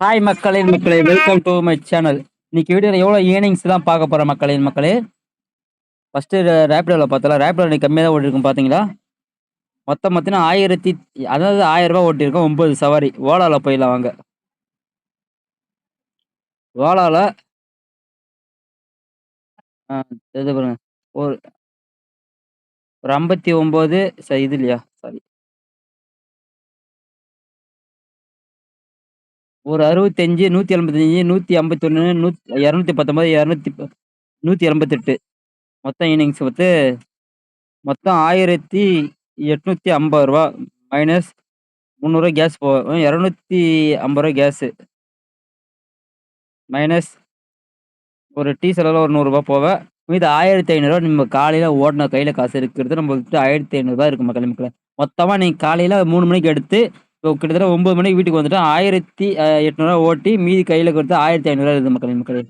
Hi மக்களே welcome to my channel. இன்னைக்கு வீடியோவில் எவ்வளோ ஏர்னிங்ஸ் தான் பார்க்க போகிற மக்களே. ஃபஸ்ட்டு ரேப்பிடோவில் பார்த்தலாம். ரேப்பிடோ இன்னைக்கு கம்மியாக தான் ஓட்டிருக்கும் பார்த்தீங்களா. மொத்தம் பார்த்தீங்கன்னா அதாவது 1000 ரூபா ஓட்டியிருக்கோம். 9 சவாரி. ஓலாவில் போயிடலாம் வாங்க. ஓலாவில் இது பாருங்க. ஒரு ஒரு 59 இது இல்லையா, சாரி, ஒரு 65, 175, 151, 219, 188 மொத்தம் இன்னிங்ஸ் வந்து மொத்தம் 1850 ரூபா மைனஸ் 300 கேஸ் போகும். 250 கேஸு மைனஸ் ஒரு டீ செலவில் ஒரு 100 போக மீது 1500 நம்ம காலையில் ஓடின கையில் காசு இருக்கிறது நம்ம கிட்ட 1500 இருக்கு மக்களே. மொத்தமாக நீங்கள் காலையில் 3 மணிக்கு எடுத்து இப்போ கிட்டத்தட்ட 9 மணிக்கு வீட்டுக்கு வந்துட்டு 1800 ஓட்டி மீதி கையில் கொடுத்து 1500 இருக்குது மக்களே.